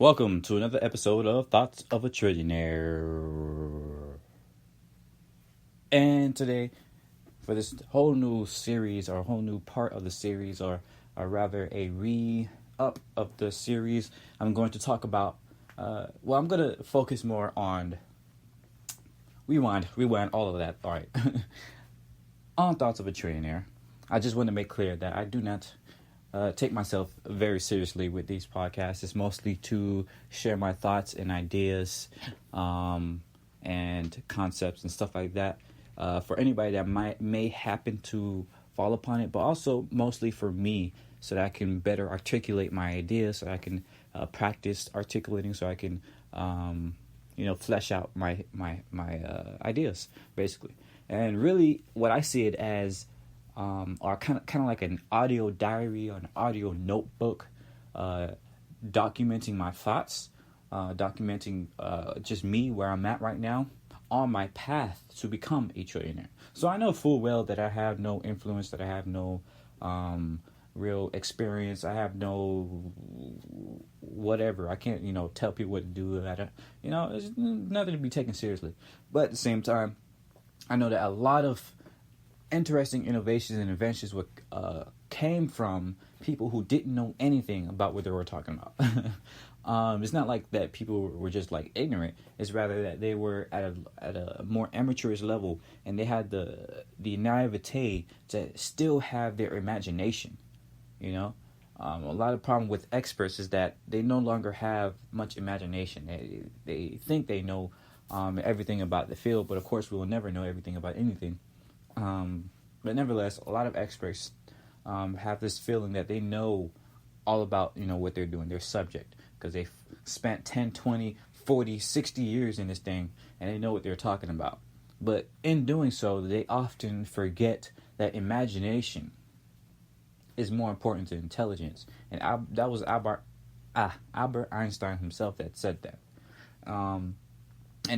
Welcome to another episode of Thoughts of a Trillionaire. And today, for this whole new series, or whole new part of the series, or rather a re-up of the series, I'm going to talk about, I'm going to focus more on, rewind, all of that, all right, on Thoughts of a Trillionaire. I just want to make clear that I do not take myself very seriously with these podcasts. It's mostly to share my thoughts and ideas and concepts and stuff like that for anybody that may happen to fall upon it, but also mostly for me so that I can better articulate my ideas, so I can practice articulating, so I can flesh out my ideas, basically. And really what I see it as are kind of like an audio diary or an audio notebook, documenting my thoughts, documenting just me, where I'm at right now, on my path to become a trillionaire. So I know full well that I have no influence, that I have no real experience, I have no whatever. I can't, tell people what to do. It's nothing to be taken seriously. But at the same time, I know that a lot of interesting innovations and inventions came from people who didn't know anything about what they were talking about. It's not like that people were just like ignorant. It's rather that they were at a more amateurish level, and they had the naivete to still have their imagination. A lot of problem with experts is that they no longer have much imagination. They think they know everything about the field, but of course we will never know everything about anything. But nevertheless, a lot of experts have this feeling that they know all about, what they're doing, their subject, because they've spent 10, 20, 40, 60 years in this thing, and they know what they're talking about. But in doing so, they often forget that imagination is more important than intelligence. And that was Albert Einstein himself that said that. And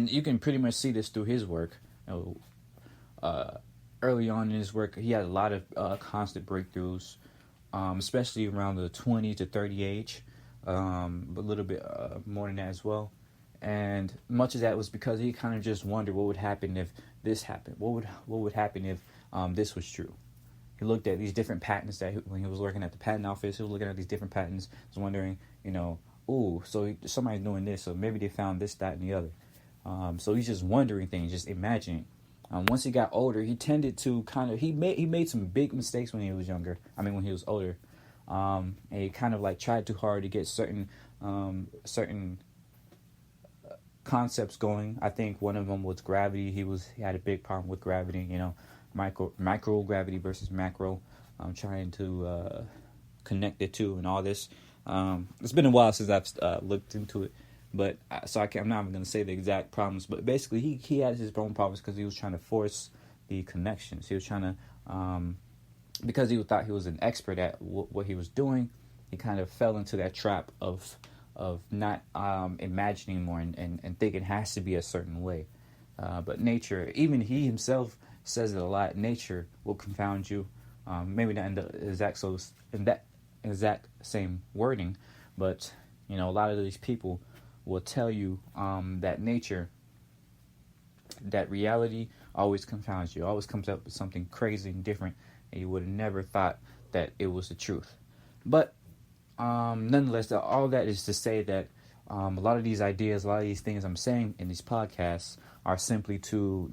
you can pretty much see this through his work. Early on in his work, he had a lot of constant breakthroughs, especially around the 20 to 30 age, but a little bit more than that as well. And much of that was because he kind of just wondered what would happen if this happened. What would happen if this was true? He looked at these different patents when he was working at the patent office. He was looking at these different patents, was wondering, so somebody's doing this, so maybe they found this, that, and the other. So he's just wondering things, just imagining. Once he got older, he tended to he made some big mistakes when he was younger. When he was older, and he kind of like tried too hard to get certain concepts going. I think one of them was gravity. He had a big problem with gravity. Micro gravity versus macro. Trying to connect the two and all this. It's been a while since I've looked into it. But I'm not even going to say the exact problems. But basically, he had his own problems because he was trying to force the connections. He was trying to, because he thought he was an expert at what he was doing, he kind of fell into that trap of not imagining more and thinking it has to be a certain way. But nature, even he himself says it a lot. Nature will confound you. Maybe not in that exact same wording, but a lot of these people will tell you that nature, that reality always confounds you, always comes up with something crazy and different, and you would have never thought that it was the truth. But nonetheless, all that is to say that a lot of these ideas, a lot of these things I'm saying in these podcasts are simply to,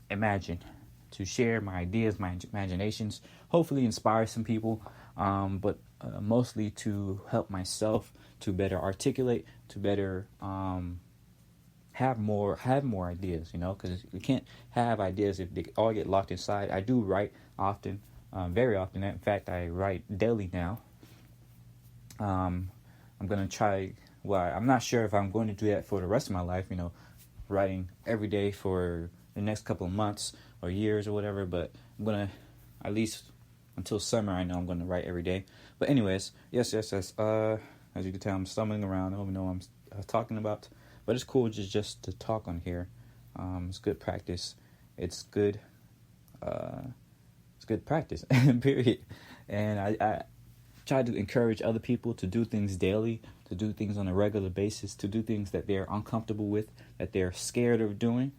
imagine, to share my ideas, my imaginations, hopefully inspire some people, but mostly to help myself to better articulate, to better have more ideas, because you can't have ideas if they all get locked inside. I do write often, very often. In fact, I write daily now. I'm going to try, I'm not sure if I'm going to do that for the rest of my life, writing every day for the next couple of months or years or whatever, but I'm going to, at least until summer, I know I'm going to write every day. But anyways, yes. As you can tell, I'm stumbling around. I don't even know what I'm talking about. But it's cool just to talk on here. It's good practice. It's good practice, period. And I try to encourage other people to do things daily, to do things on a regular basis, to do things that they're uncomfortable with, that they're scared of doing.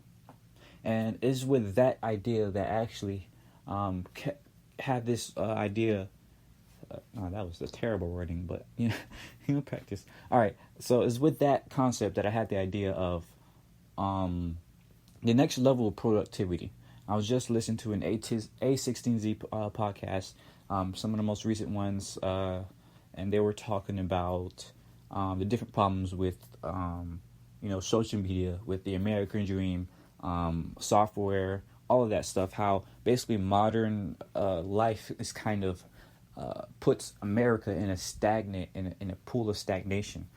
And it's with that idea that actually had this idea. Oh, that was a terrible wording, but practice. All right, so it's with that concept that I had the idea of the next level of productivity. I was just listening to an A16Z podcast, some of the most recent ones, and they were talking about the different problems with social media, with the American dream, software, all of that stuff. How basically modern life is kind of puts America in a pool of stagnation.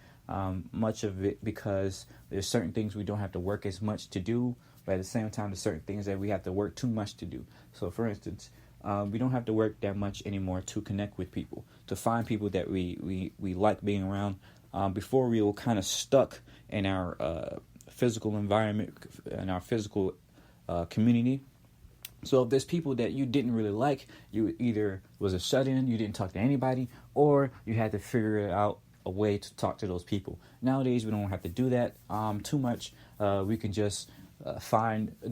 Much of it because there's certain things we don't have to work as much to do, but at the same time, there's certain things that we have to work too much to do. So, for instance, we don't have to work that much anymore to connect with people, to find people that we like being around. Before, we were kind of stuck in our physical environment, in our physical community. So if there's people that you didn't really like, you either was a shut-in, you didn't talk to anybody, or you had to figure out a way to talk to those people. Nowadays, we don't have to do that too much. We can just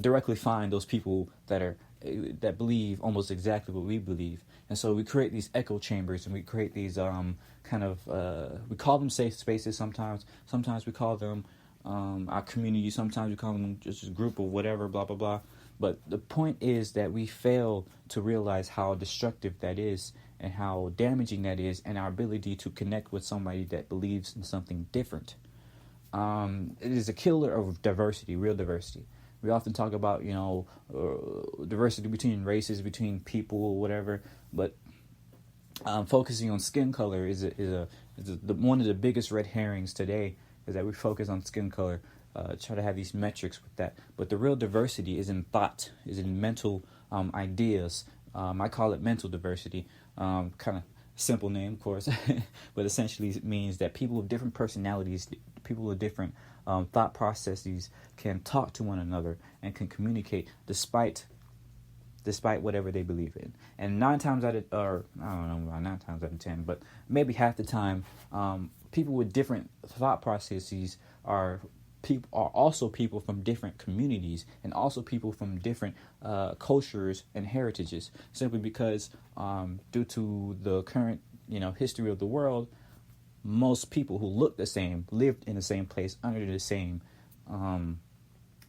directly find those people that believe almost exactly what we believe. And so we create these echo chambers, and we create these we call them safe spaces sometimes. Sometimes we call them our community. Sometimes we call them just a group of whatever, blah, blah, blah. But the point is that we fail to realize how destructive that is and how damaging that is, and our ability to connect with somebody that believes in something different. It is a killer of diversity, real diversity. We often talk about, diversity between races, between people, whatever. But focusing on skin color is one of the biggest red herrings today. Is that we focus on skin color, try to have these metrics with that. But the real diversity is in thought, is in mental ideas. I call it mental diversity. Kind of simple name, of course, but essentially it means that people with different personalities, people with different thought processes can talk to one another and can communicate despite whatever they believe in. And 9 times out of 10, but maybe half the time, people with different thought processes are also people from different communities and also people from different cultures and heritages, simply because due to the current history of the world, most people who look the same lived in the same place under the same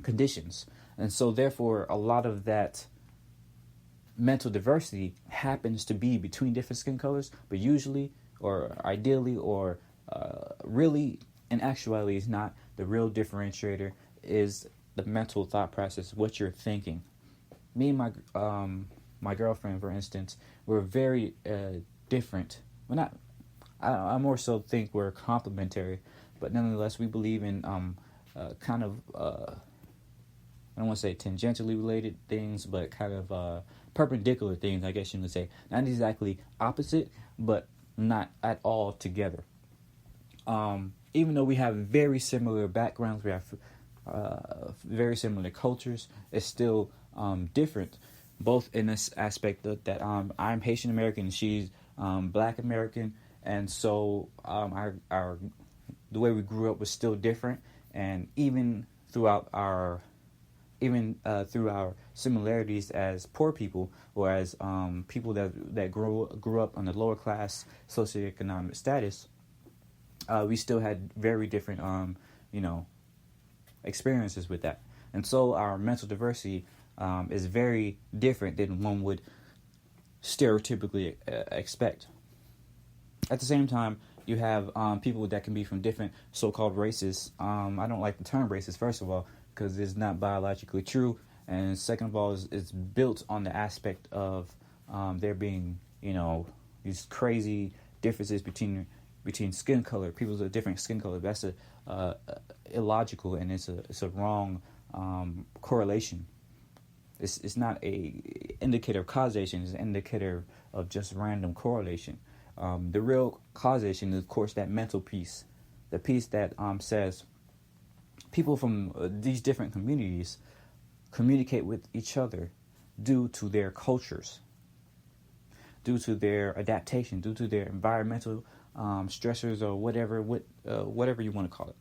conditions. And so therefore a lot of that mental diversity happens to be between different skin colors, but usually or ideally or really in actuality is not. The real differentiator is the mental thought process, what you're thinking. Me and my girlfriend, for instance, we're very different. We're not. I more so think we're complementary, but nonetheless, we believe in kind of I don't want to say tangentially related things, but kind of perpendicular things, I guess you would say. Not exactly opposite, but not at all together. Even though we have very similar backgrounds, we have very similar cultures, it's still different, both in this aspect that I'm Haitian American and she's Black American, and so the way we grew up was still different, and even through our similarities as poor people or as people that grew up on the lower class socioeconomic status. We still had very different, experiences with that. And so our mental diversity is very different than one would stereotypically expect. At the same time, you have people that can be from different so-called races. I don't like the term races, first of all, because it's not biologically true. And second of all, it's built on the aspect of there being, these crazy differences between skin color. People with a different skin color. That's illogical, and it's a wrong correlation. It's not a indicator of causation. It's an indicator of just random correlation. The real causation is, of course, that mental piece, the piece that says people from these different communities communicate with each other due to their cultures, due to their adaptation, due to their environmental stressors or whatever you want to call it.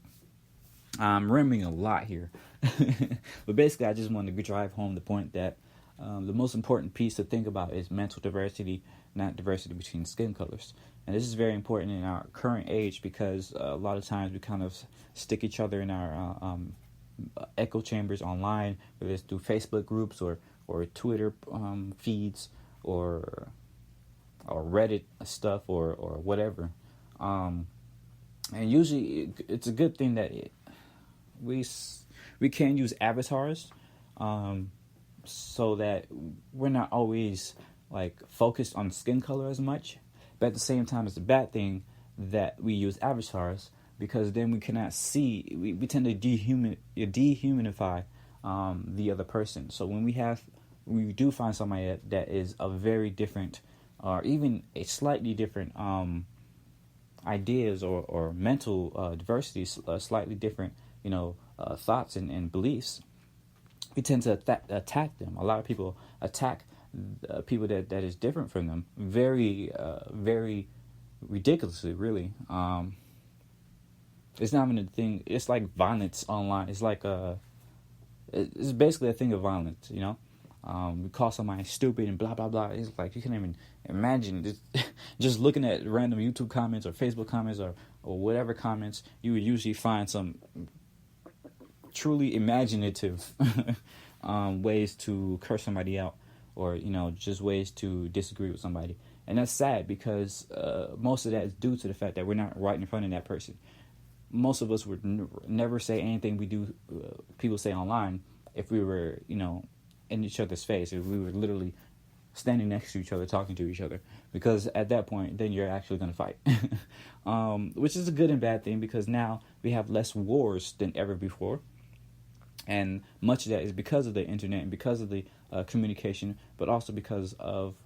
I'm rambling a lot here, but basically I just wanted to drive home the point that the most important piece to think about is mental diversity, not diversity between skin colors. And this is very important in our current age because a lot of times we kind of stick each other in our echo chambers online, whether it's through Facebook groups or Twitter feeds or Reddit stuff or whatever. And usually it's a good thing that we can use avatars so that we're not always like focused on skin color as much. But at the same time, it's a bad thing that we use avatars because then we cannot see. We tend to dehumanify the other person. So when we do find somebody that is a very different or even a slightly different ideas or mental diversity, slightly different, thoughts and beliefs, we tend to attack them. A lot of people attack people that is different from them very ridiculously, really. It's not even a thing. It's like violence online. It's like it's basically a thing of violence, we call somebody stupid and blah blah blah. It's like you can't even imagine just looking at random YouTube comments or Facebook comments or whatever comments. You would usually find some truly imaginative ways to curse somebody out, or just ways to disagree with somebody. And that's sad because most of that is due to the fact that we're not right in front of that person. Most of us would never say anything we do people say online if we were in each other's face, if we were literally standing next to each other talking to each other, because at that point then you're actually going to fight. Which is a good and bad thing, because now we have less wars than ever before. And much of that is because of the internet and because of the communication, but also because of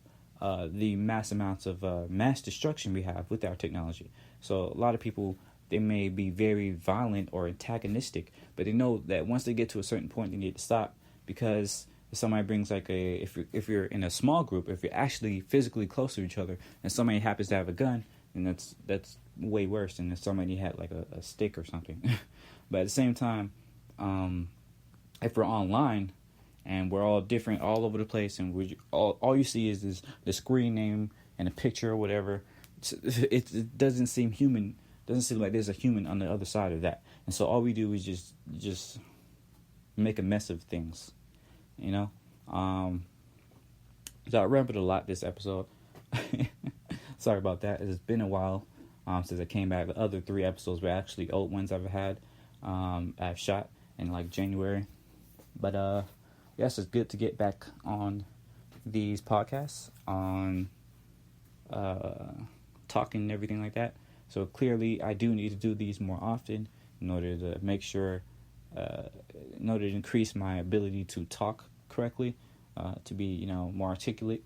the mass amounts of mass destruction we have with our technology. So a lot of people, they may be very violent or antagonistic, but they know that once they get to a certain point, they need to stop, because if somebody brings if you're in a small group, if you're actually physically close to each other, and somebody happens to have a gun, then that's way worse than if somebody had like a stick or something. But at the same time, if we're online and we're all different all over the place, and all you see is the screen name and a picture or whatever, it doesn't seem human. Doesn't seem like there's a human on the other side of that. And so all we do is just make a mess of things, So I rambled a lot this episode. Sorry about that. It's been a while since I came back. The other 3 episodes were actually old ones I've had. I've shot in like January. But yes, it's good to get back on these podcasts, on talking and everything like that. So clearly I do need to do these more often in order to make sure, in order to increase my ability to talk correctly, to be, more articulate.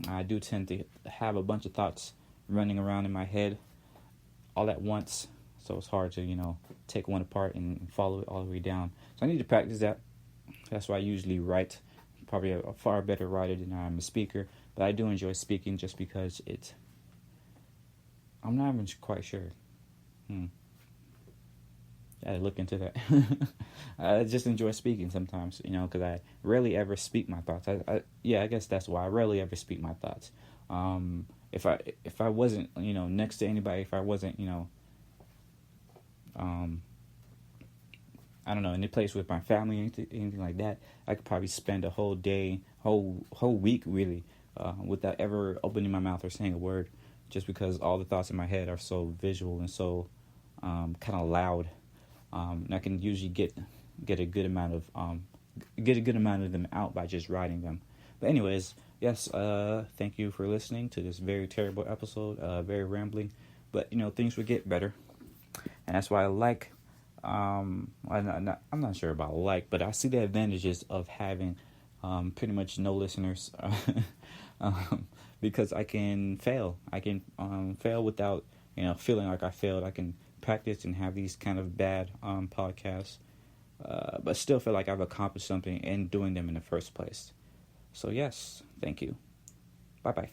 I do tend to have a bunch of thoughts running around in my head all at once. So it's hard to, take one apart and follow it all the way down. So I need to practice that. That's why I usually write. Probably a far better writer than I'm a speaker. But I do enjoy speaking just because I'm not even quite sure. I had to look into that. I just enjoy speaking sometimes, because I rarely ever speak my thoughts. I guess that's why I rarely ever speak my thoughts. If I wasn't, next to anybody, if I wasn't, I don't know, in a place with my family, anything like that, I could probably spend a whole day, whole week really, without ever opening my mouth or saying a word, just because all the thoughts in my head are so visual and so kind of loud. And I can usually get a good amount of them out by just writing them. But anyways, yes, thank you for listening to this very terrible episode, very rambling, but things would get better, and that's why I like. I'm not sure about but I see the advantages of having pretty much no listeners, because I can fail. I can fail without feeling like I failed. I can practice and have these kind of bad podcasts, but still feel like I've accomplished something in doing them in the first place. So yes, thank you. Bye bye.